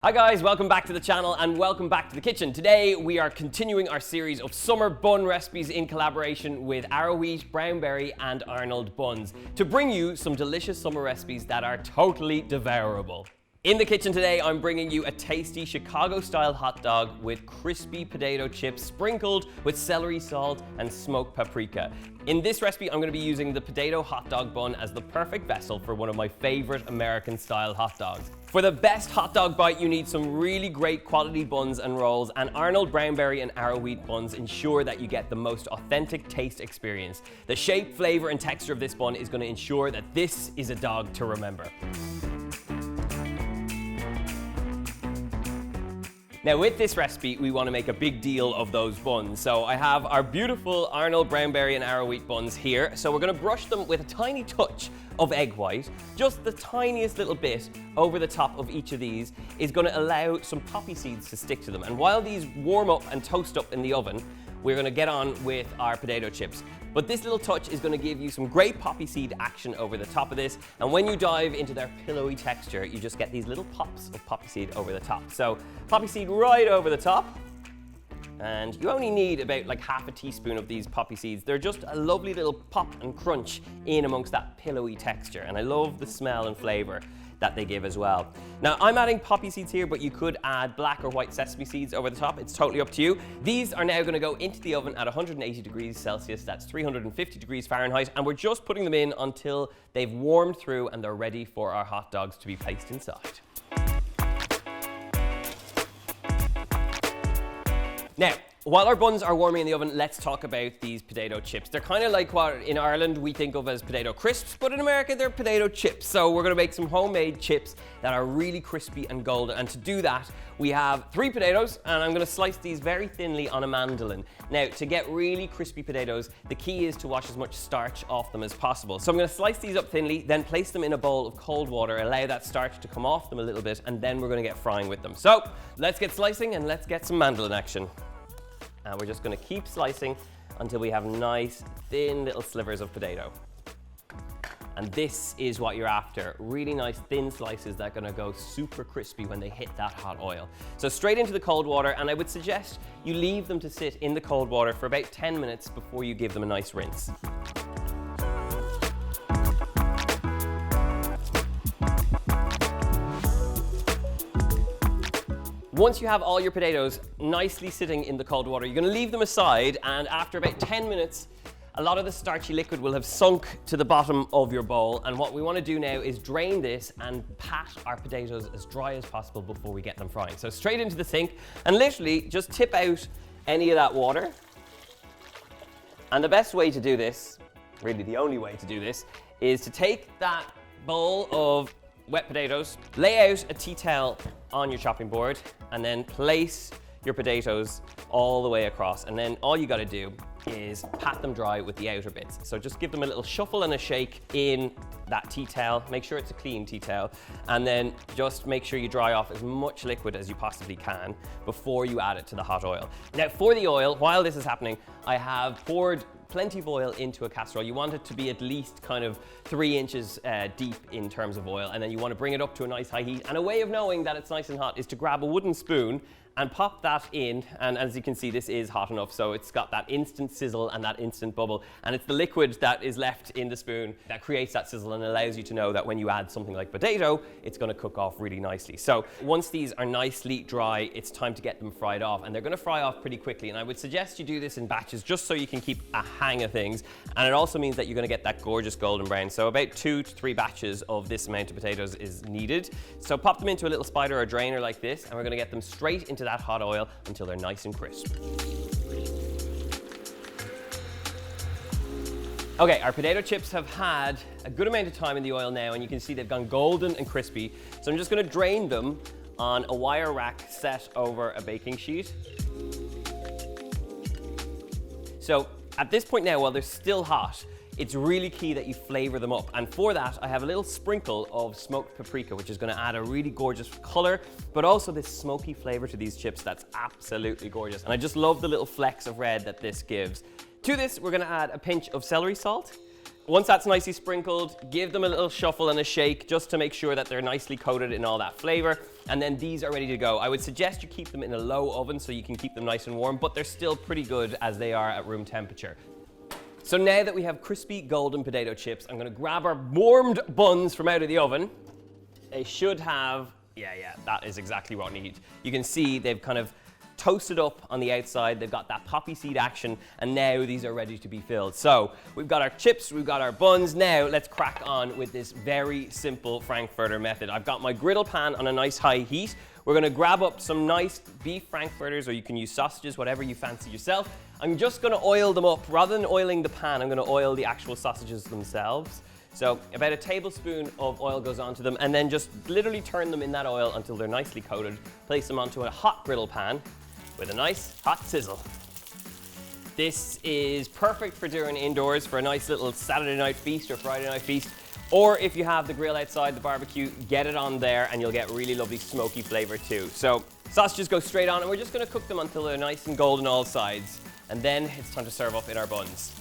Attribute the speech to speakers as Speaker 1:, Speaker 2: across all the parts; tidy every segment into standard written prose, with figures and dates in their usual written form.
Speaker 1: Hi guys, welcome back to the channel and welcome back to the kitchen. Today we are continuing our series of summer bun recipes in collaboration with Arrowwheat, Brownberry and Arnold Buns to bring you some delicious summer recipes that are totally devourable. In the kitchen today, I'm bringing you a tasty Chicago-style hot dog with crispy potato chips sprinkled with celery salt and smoked paprika. In this recipe, I'm going to be using the Potato Hot Dog Bun as the perfect vessel for one of my favorite American-style hot dogs. For the best hot dog bite, you need some really great quality buns and rolls, and Arnold, Brownberry and Arrowwheat buns ensure that you get the most authentic taste experience. The shape, flavor and texture of this bun is going to ensure that this is a dog to remember. Now with this recipe, we want to make a big deal of those buns. So I have our beautiful Arnold, Brownberry and Arrowwheat buns here. So we're going to brush them with a tiny touch of egg white. Just the tiniest little bit over the top of each of these is going to allow some poppy seeds to stick to them. And while these warm up and toast up in the oven, we're going to get on with our potato chips. But this little touch is going to give you some great poppy seed action over the top of this. And when you dive into their pillowy texture, you just get these little pops of poppy seed over the top. So poppy seed right over the top. And you only need about like half a teaspoon of these poppy seeds. They're just a lovely little pop and crunch in amongst that pillowy texture. And I love the smell and flavor that they give as well. Now I'm adding poppy seeds here, but you could add black or white sesame seeds over the top. It's totally up to you. These are now gonna go into the oven at 180 degrees Celsius, that's 350 degrees Fahrenheit, and we're just putting them in until they've warmed through and they're ready for our hot dogs to be placed inside. Now, while our buns are warming in the oven, let's talk about these potato chips. They're kind of like what in Ireland we think of as potato crisps, but in America they're potato chips. So we're going to make some homemade chips that are really crispy and golden. And to do that, we have 3 potatoes, and I'm going to slice these very thinly on a mandolin. Now, to get really crispy potatoes, the key is to wash as much starch off them as possible. So I'm going to slice these up thinly, then place them in a bowl of cold water, allow that starch to come off them a little bit, and then we're going to get frying with them. So let's get slicing and let's get some mandolin action. And we're just going to keep slicing until we have nice, thin little slivers of potato. And this is what you're after. Really nice, thin slices that are going to go super crispy when they hit that hot oil. So straight into the cold water, and I would suggest you leave them to sit in the cold water for about 10 minutes before you give them a nice rinse. Once you have all your potatoes nicely sitting in the cold water, you're going to leave them aside, and after about 10 minutes, a lot of the starchy liquid will have sunk to the bottom of your bowl. And what we want to do now is drain this and pat our potatoes as dry as possible before we get them frying. So straight into the sink, and literally just tip out any of that water. And the best way to do this, really the only way to do this, is to take that bowl of wet potatoes, lay out a tea towel on your chopping board, and then place your potatoes all the way across. And then all you got to do is pat them dry with the outer bits. So just give them a little shuffle and a shake in that tea towel. Make sure it's a clean tea towel, and then just make sure you dry off as much liquid as you possibly can before you add it to the hot oil. Now for the oil, while this is happening, I have poured plenty of oil into a casserole. You want it to be at least kind of 3 inches deep in terms of oil, and then you want to bring it up to a nice high heat. And a way of knowing that it's nice and hot is to grab a wooden spoon and pop that in, and as you can see, this is hot enough, so it's got that instant sizzle and that instant bubble, and it's the liquid that is left in the spoon that creates that sizzle and allows you to know that when you add something like potato, it's going to cook off really nicely. So once these are nicely dry, it's time to get them fried off, and they're going to fry off pretty quickly, and I would suggest you do this in batches just so you can keep a hang of things, and it also means that you're going to get that gorgeous golden brown. So about 2 to 3 batches of this amount of potatoes is needed. So pop them into a little spider or drainer like this, and we're going to get them straight into that hot oil until they're nice and crisp. Okay, our potato chips have had a good amount of time in the oil now, and you can see they've gone golden and crispy. So I'm just going to drain them on a wire rack set over a baking sheet. So at this point now, while they're still hot, it's really key that you flavor them up. And for that, I have a little sprinkle of smoked paprika, which is going to add a really gorgeous color, but also this smoky flavor to these chips that's absolutely gorgeous. And I just love the little flecks of red that this gives. To this, we're going to add a pinch of celery salt, Once that's nicely sprinkled, give them a little shuffle and a shake just to make sure that they're nicely coated in all that flavor. And then these are ready to go. I would suggest you keep them in a low oven so you can keep them nice and warm, but they're still pretty good as they are at room temperature. So now that we have crispy golden potato chips, I'm gonna grab our warmed buns from out of the oven. They should have, yeah, that is exactly what we need. You can see they've kind of toasted up on the outside, they've got that poppy seed action, and now these are ready to be filled. So we've got our chips, we've got our buns. Now let's crack on with this very simple Frankfurter method. I've got my griddle pan on a nice high heat. We're gonna grab up some nice beef Frankfurters, or you can use sausages, whatever you fancy yourself. I'm just gonna oil them up. Rather than oiling the pan, I'm gonna oil the actual sausages themselves. So about a tablespoon of oil goes onto them, and then just literally turn them in that oil until they're nicely coated. Place them onto a hot griddle pan with a nice hot sizzle. This is perfect for doing indoors for a nice little Saturday night feast or Friday night feast. Or if you have the grill outside, the barbecue, get it on there and you'll get really lovely smoky flavor too. So sausages go straight on, and we're just gonna cook them until they're nice and golden all sides. And then it's time to serve up in our buns.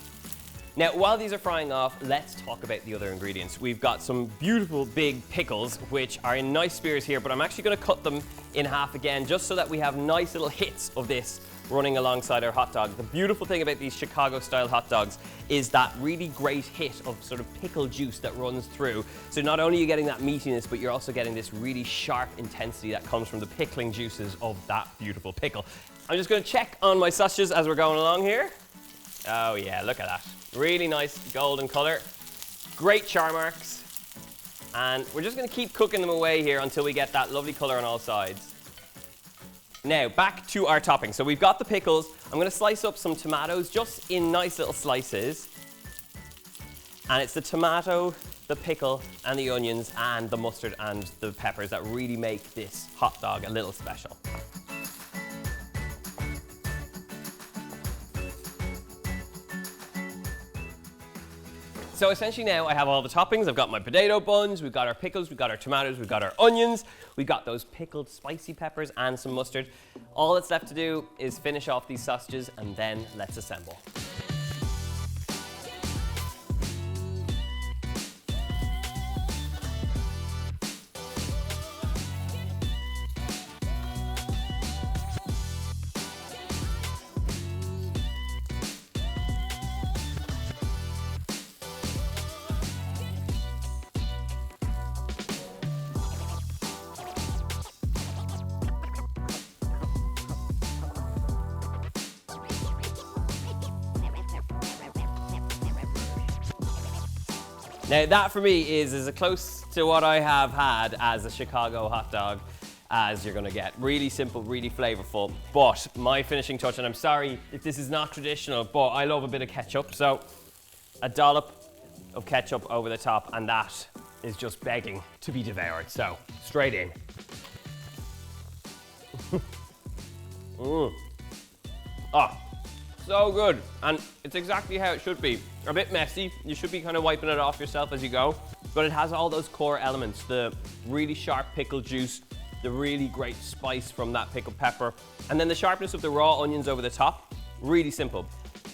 Speaker 1: Now, while these are frying off, let's talk about the other ingredients. We've got some beautiful big pickles, which are in nice spears here, but I'm actually gonna cut them in half again, just so that we have nice little hits of this running alongside our hot dog. The beautiful thing about these Chicago-style hot dogs is that really great hit of sort of pickle juice that runs through. So not only are you getting that meatiness, but you're also getting this really sharp intensity that comes from the pickling juices of that beautiful pickle. I'm just gonna check on my sausages as we're going along here. Oh yeah, look at that. Really nice golden color. Great char marks. And we're just gonna keep cooking them away here until we get that lovely color on all sides. Now, back to our topping. So we've got the pickles. I'm gonna slice up some tomatoes just in nice little slices. And it's the tomato, the pickle, and the onions, and the mustard and the peppers that really make this hot dog a little special. So essentially now I have all the toppings. I've got my potato buns, we've got our pickles, we've got our tomatoes, we've got our onions, we've got those pickled spicy peppers and some mustard. All that's left to do is finish off these sausages, and then let's assemble. Now that for me is as close to what I have had as a Chicago hot dog as you're gonna get. Really simple, really flavorful, but my finishing touch, and I'm sorry if this is not traditional, but I love a bit of ketchup, so a dollop of ketchup over the top, and that is just begging to be devoured, so straight in. Oh, so good, and it's exactly how it should be. A bit messy, you should be kind of wiping it off yourself as you go, but it has all those core elements, the really sharp pickle juice, the really great spice from that pickled pepper, and then the sharpness of the raw onions over the top. Really simple.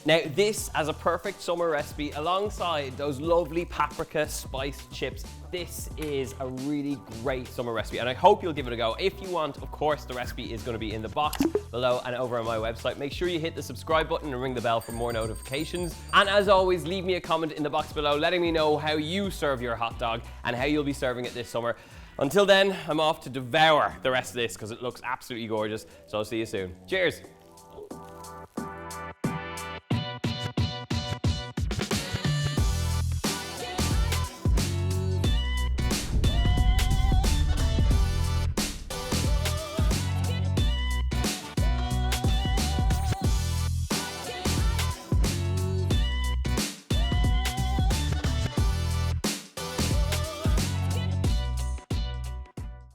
Speaker 1: Now this as a perfect summer recipe alongside those lovely paprika spiced chips, this is a really great summer recipe, and I hope you'll give it a go. If you want, of course, the recipe is going to be in the box below and over on my website. Make sure you hit the subscribe button and ring the bell for more notifications. And as always, leave me a comment in the box below letting me know how you serve your hot dog and how you'll be serving it this summer. Until then, I'm off to devour the rest of this because it looks absolutely gorgeous. So I'll see you soon. Cheers.